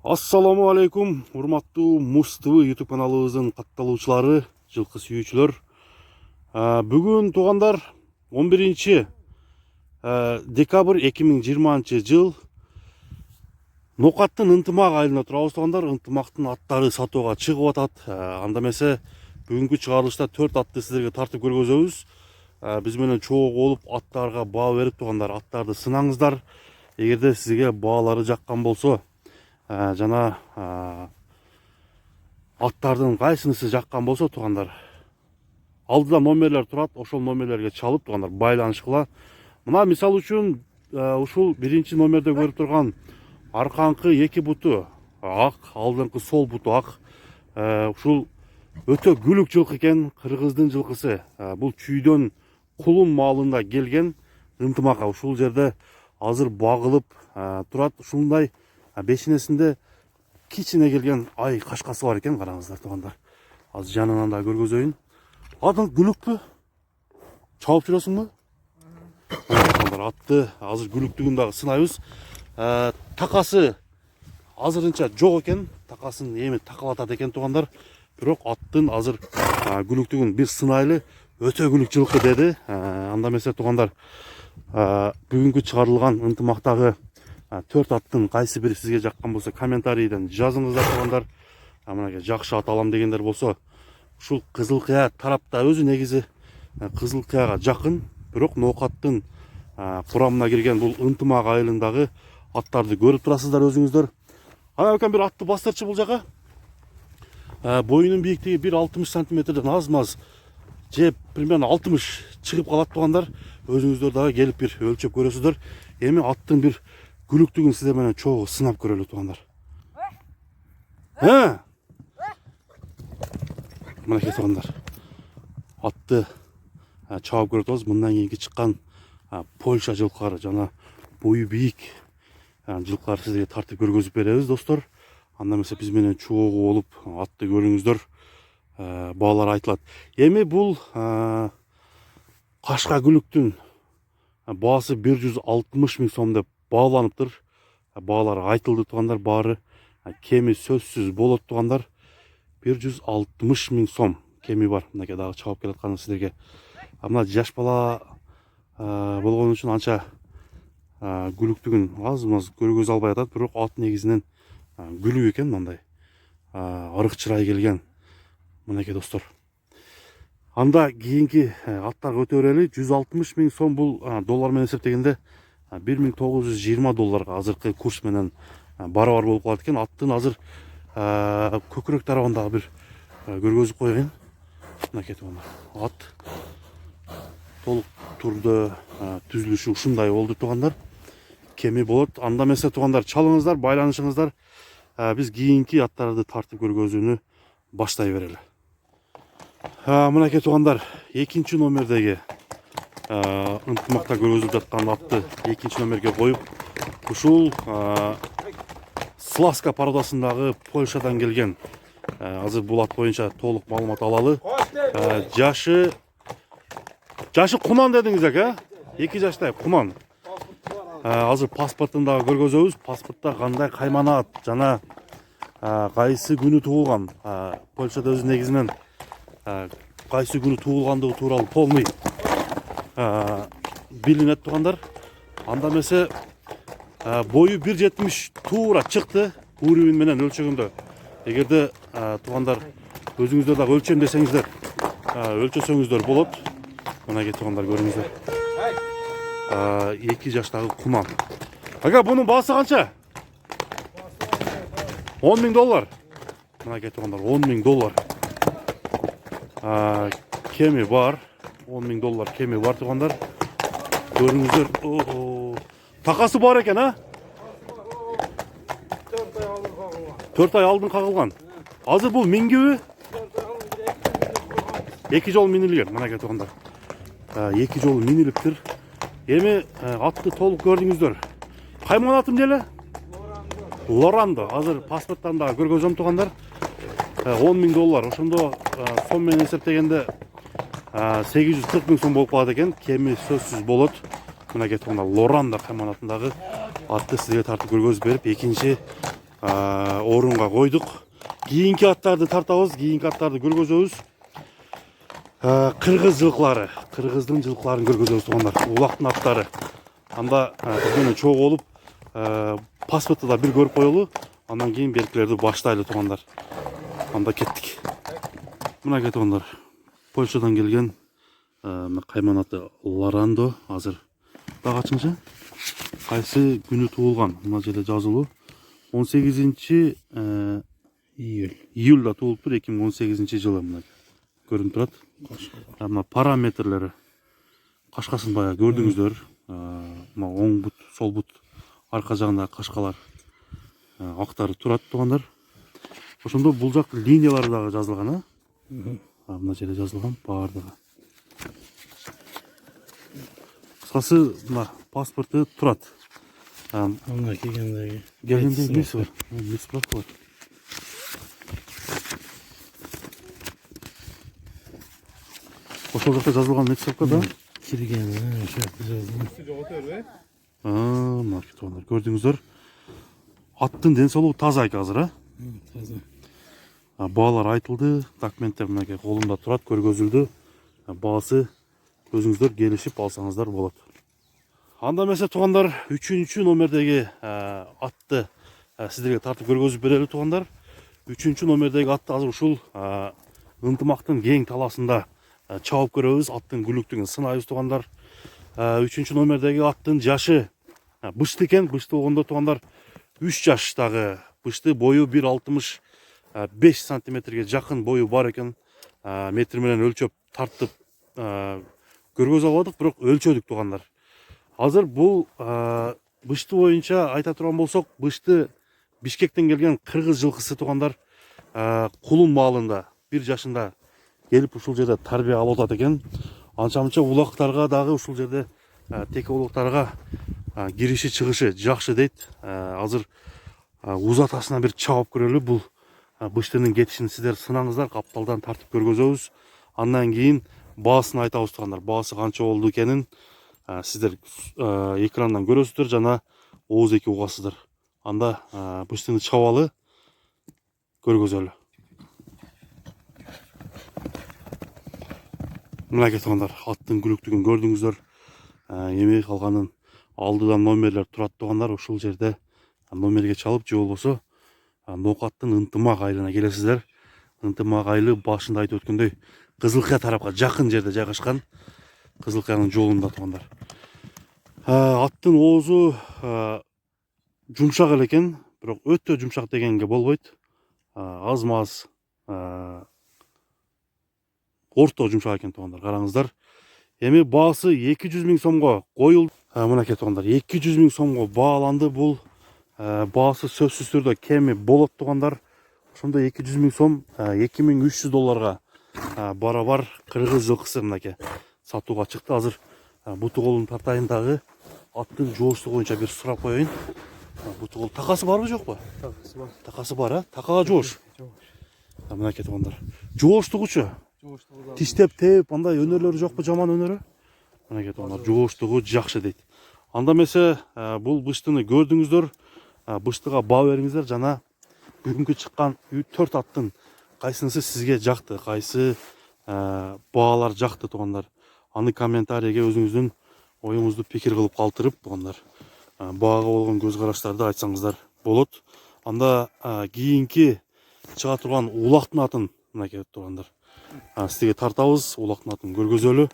Assalamu алейкум, урматтуу Муз ТВ YouTube каналыбыздын катталуучулары, жылкы сүйүүчүлөр. Бүгүн туугандар 11 декабрь 2020 жыл Нокаттын ынтымак айылына турабыз туугандар. Ынтымактын аттары сатууга чыгып атат. Анда эмесе бүгүнкү чыгарылышта 4 атты сиздерге тартып көргөзөбүз. Биз менен чогуу болуп аттарга баа берип туугандар, аттарды сынаңыздар. Эгерде сизге баалары жаккан болсо, жана аттардын кайсынысы жаккан болсо туугандар, алдыда номерлер турат, ошол номерлерге чалып туугандар байланышкыла. Мына мисал үчүн ушул биринчи номерде көрүп турган аркаңкы эки буту ак, алдыңкы сол буту ак. Ушул өтө күлүк жылкы экен, кыргыздын жылкысы. Бул чүйдөн кулун маалында келген ынтымакка ушул жерде азыр багылып турат. Ушундай бешинесинде кичине келген ай кашкасы бар экен, караңыздар туугандар. Азыр жанынан да көргөзөйүн. Атың күлүкпү? Чалып жүрөсүңбү? Туугандар, атты азыр күлүктүгүн дагы сынайбыз. Такасы азырынча жок экен. Такасын эми такап атат экен туугандар. Бирок аттын азыр күлүктүгүн бир сынайлы, өтө күлүк жылкы деди. Анда эмесе туугандар, бүгүнкү чыгарылган ынтымактагы 4 аттын кайсы бири сизге жаккан болсо комментарийден жазыңыздар туугандар. Мынакей жакшы ат алам дегендер болсо, ушул Кызыл Кыя тарапта өзү негизи Кызыл Кыяга жакын, бирок Нокаттын курамына кирген бул ынтымак айылындагы аттарды көрүп турасыздар өзүңүздөр. Ана экен бир атты бастырчы бул жака. Боюнун бийиктиги 1,60 сантиметрден аз-маз, же примерно 60 чыгып калат туугандар. Өзүңүздөр дагы келип бир өлчөп көрөсүздөр. Эми аттын бир күлүктүгүн сиздер менен чогуу сынап көрөлү туугандар. Мынакей туугандар, атты чабып көрүп атабыз. Мындан кийинки чыккан Польша жылкылары жана бою бийик жылкыларды сизге тартып көргөзүп беребиз достор. Анда эмесе биз менен чогуу болуп атты көрүңүздөр. Баалар айтылат. Эми бул кашка күлүктүн баасы 160 миң сом деп бааланыптыр. Баалар айтылды туугандар, баары кеми сөзсүз болот туугандар. 160 миң сом кеми бар. Мынакей дагы чабып келатканым сиздерге. Мына жаш бала болгон үчүн анча күлүктүгүн аз-маз көргөзө албай атат, бирок ат негизинен күлүк экен, мындай ырык чырай келген. Мынакей достор. Анда кийинки аттарга өтө берели. 160 миң сом бул доллар менен эсептегенде 1920 долларга азыркы курс менен барабар болуп калат экен. Аттын азыр көкүрөк тарабындагы бир көргөзүп коеюн. Мынакей туугандар. Ат толук турду түзүлүшү ушундай болду туугандар. Кеми болот. Анда эмесе туугандар, чалыңыздар, байланышыңыздар. Биз кийинки аттарды тартып көргөзүүнү баштай берели. Мынакей туугандар, экинчи номердеги ынтымакта көргөзүлүп жаткан атты экинчи номерге коюп, ушул Сласка породасындагы Польшадан келген. Азыр бул ат боюнча толук маалымат алалы. Жашы кунан дедиңиз эке? 2 жаштай кунан. Азыр паспортун дагы көргөзөбүз. Паспортто кандай кайманат жана кайсы күнү туулган, Польшада өзү негизинен кайсы күнү туулгандыгы тууралуу полный билинет туугандар. Анда эмесе бою 1,70 туура чыкты уровень менен өлчөгөндө. Эгерде туугандар өзүңүздөр дагы өлчөм десеңиздер, өлчөсөңүздөр болот. Мынакей туугандар, көрүңүздөр. 2 жаштагы кунан. Ага, бунун баасы канча? 10 миң доллар. Мынакей туугандар, 10 миң доллар. Кеми бар. 10 миң доллар кеми бар туугандар. Көрүңүздөр. Такасы бар экен, 4 ай алдын кагылган. Азыр бул мингиби? 2 жол минилген. Мынакей туугандар. 2 жол минилиптир. Эми атты толук көрдүңүздөр. Кайманатым деле? Лорандо. Азыр паспорттан да көргөзөм туугандар. 10 миң доллар. Ошондо сом менен эсептегенде 840 миң сом болуп калат экен. Кеми сөзсүз болот. Мынакей туугандар, Лорандо кайманатындагы атты сизге тартып көргөзүп берип, экинчи орунга койдук. Кийинки аттарды тартабыз, кийинки аттарды көргөзөбүз. Кыргыз жылкылары, кыргыздын жылкыларын көргөзөбүз туугандар. Улактын аттары. Анда биз менен чогуу болуп, паспорту да бир көрүп коелу. Андан кийин беркилерди баштайлы туугандар. Анда кеттик. Мына туугандар. Польшадан келген кайман аты Лорандо. Азыр да качынчы? Кайсы күнү туулган? Мына жерде жазылуу. 18 июлда туулуптур, 2018 жылы. Мына көрүнүп турат. Мына параметрлери. Кашкасын баягы көрдүңүздөр. Мына оң бут, сол бут, арка жагындагы кашкалар актары турат туугандар. Ошондо бул жак линиялары дагы жазылган, мына жерде жазылган баардыгы. Кыскасы мына паспорту турат. Анда келгендеги Эмеси бар. Эмес справка бар. Ошол жакта жазылган эмес справка да? кирген, ошо жазылган. Мына туугандар көрдүңүздөр. Аттын ден соолугу таза экен азыр, Таза. Баалар айтылды, документтер мынакей колумда турат, көргөзүлдү. Баасы өзүңүздөр келишип алсаңыздар болот. Анда эмесе туугандар, 3-чү номердеги атты сиздерге тартып көргөзүп берели туугандар. 3-чү номердеги атты азыр ушул ынтымактын кең таласында чабып көрөбүз, аттын күлүктүгүн сынайбыз туугандар. 3-чү номердеги аттын жашы бышты экен, бышты болгондо туугандар 3 жаштагы бышты, бою 1,65 сантиметрге жакын бою бар экен. Метр менен өлчөп тартып көргөзө албадык, бирок өлчөдүк туугандар. Азыр бул бышты боюнча айта турган болсок, бышты Бишкектен келген кыргыз жылкысы туугандар. Кулун маалында 1 жашында келип ушул жерде тарбия алып атат экен. Анча-мынча улактарга дагы ушул жерде теке улактарга кириши чыгышы жакшы дейт. Азыр узатасына бир чабып көрөлү. Бул быштынын кетишин сиздер сынаңыздар, капталдан тартып көргөзөбүз. Андан кийин баасын айтабыз туугандар. Баасы канча болду экенин сиздер экрандан көрөсүздөр жана ооз эки угасыздар. Анда быштыны чабалы, көргөзөлү. Мына туугандар, аттын күлүктүгүн көрдүңүздөр. Эми калганын алдыдан номерлер турат туугандар. Ушул жерде номерге чалып, же болбосо Ноокаттын Ынтымак айылына келесиздер. Ынтымак айылы башында айтып өткөндөй Кызылкая тарапка жакын жерде жайгашкан. Кызылкаянын жолунда туугандар. Аттын оозу жумшак эле экен, бирок өтө жумшак дегенге болбойт. Аз-маз орто жумшак экен туугандар, караңыздар. Эми баасы 200 000 сомго коюлду. Мына туугандар, 200 000 сомго бааланды. Бул баасы сөзсүз түрдө кеми болот туугандар. Ошондо 200 000 сом $2300 барабар кыргыз жылкысы мынакей сатууга чыкты. Азыр буту колун тартайын дагы аттын жооштугу боюнча бир сурап коеюн. Буту кол такасы барбы жокпу? Такасы бар. Такасы бар, такага жоош. Мынакей туугандар. Жооштугучу? Тиштеп тээп, андай өнөрлөрү жокпу, жаман өнөрү? Мынакей туугандар, жооштугу жакшы дейт. Анда эмесе бул быштыны көрдүңүздөр. Быштыга баа бериңиздер жана бүгүнкү чыккан 4 аттын кайсынысы сизге жакты, кайсы баалар жакты туугандар. Аны комментарийге өзүңүздүн оюңузду пикир кылып калтырып туугандар. Баага болгон көз караштарды айтсаңыздар болот. Анда кийинки чыга турган улактын атын мынакей туугандар. Сизге тартабыз, улактын атын көргөзөлү.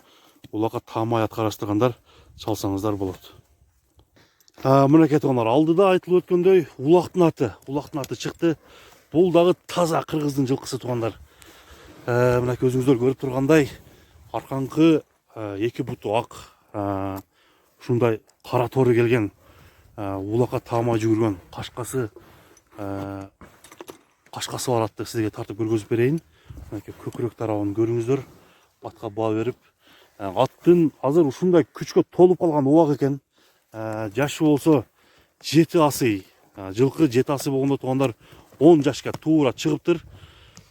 Улакка таамай ат караштыргандар чалсаңыздар болот. Мынакей туугандар, алдыда айтылып өткөндөй улактын аты чыкты. Бул дагы таза кыргыздын жылкысы туугандар. Мынакей өзүңүздөр көрүп тургандай, арканкы эки буту ак, ушундай кара тору келген, улакка таамай жүгүргөн кашкасы бар атты сизге тартып көргөзүп берейин. Мынакей көкүрөк тарабын көрүңүздөр. Атка баа берип, аттын азыр ушундай күчкө толуп калган убак экен. Жашы болсо 7 асый, жылкы 7 асый болгондо туугандар 10 жашка туура чыгыптыр.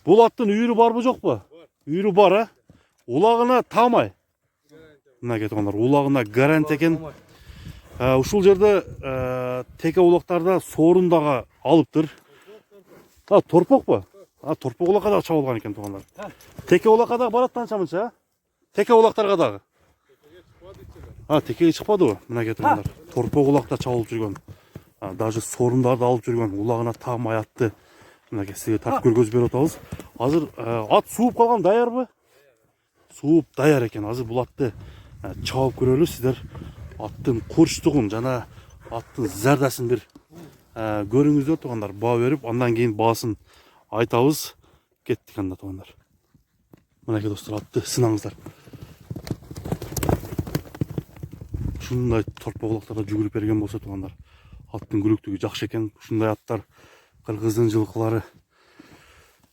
Бул аттын үйүрү барбы жокпу? Үйүрү бар, улагына таамай. Мынакей туугандар, улагына гарант экен. Ушул жерде теке улактарда сорун дагы алыптыр. торпок па? Торпок олаққа да чабылған екен туғандар. Теке олаққа да бараттан шамынша? Теке олақтарға дағы? Текеге шықпады ғой, мінеке туғандар. Торпок олақта чабылып жүрген. Даже сорындарды алып жүрген, улағына тағым аятты. Мінеке сізге тартып көргөз беріп отабыз. Азыр ат суып қалған даяр ба? Суып даяр екен. Азыр бұл атты чабып көрелі. Сіздер аттың құрыштығын, жана аттың зәрдәсін бір көріңіздер туғандар. Баға беріп, андан кейін бағасын айтабыз. Кеттік анда туғандар. Мінеке достар, атты сынаңыздар. Шундай торпақ олақтарда жүгіріп берген болса туғандар. Аттың күліктігі жақсы екен. Шундай аттар қырғыздың жылқылары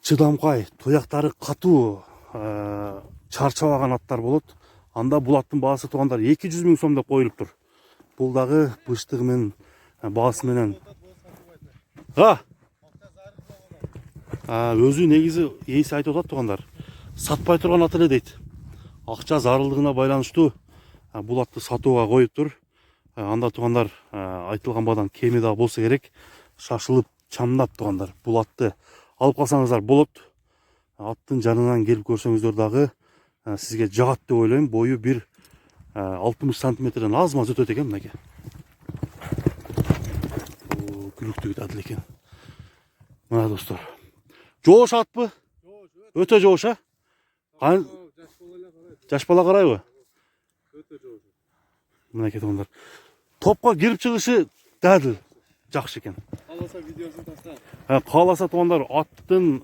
чыдамкай, тояқтары қату, чарчабаған аттар болады. Анда бұл аттың бағасы туғандар 200 000 сом деп қойылып тұр. Бұл дағы бұштығымен, бағасыменен. Өзі негізі есі айтып отады туғандар. Сатпай тұрған аты дейді. Ақша зарылдығына байланышты бұл атты сатуға қойып тұр. Анда туғандар айтылған бадан кеме дағы болса керек. Шашылып, чамдап туғандар. Бұл атты алып қалсаңыздар болады. Аттың жанынан келіп көрсеңіздер дағы сізге жағат деп ойлаймын. Бойы бір 60 сантиметрден аз-маз өтеді екен мінеке. Күліктігі әділ екен. Мына достар. Жоғыш ат бы? Өте жоғыш, жаш бала қарай ғой? Мінеке туғандар. Топқа кіріп шығышы дәділ. Жақсы екен. Қаласа видеосын таста. Қаласа туғандар аттың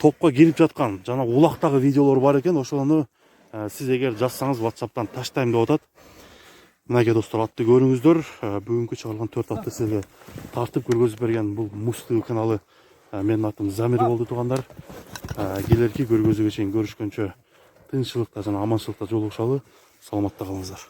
топқа келіп жатқан жана улақтағы видеолар бар екен. Ошоны сіз егер жазсаңыз WhatsApp'тан таштайым деп отат. Мінеке достар, атты көріңіздер. Бүгінгі шығарылған 4 атты сізге тартып көргөзіп берген бұл Муз-ТV каналы. Менің атым Замир болды туғандар. Келерки көргөзүүгө чейин көрүшкөнчө тынччылыкта жана аманчылыкта жолугушалы. Саламатта қалыңыздар.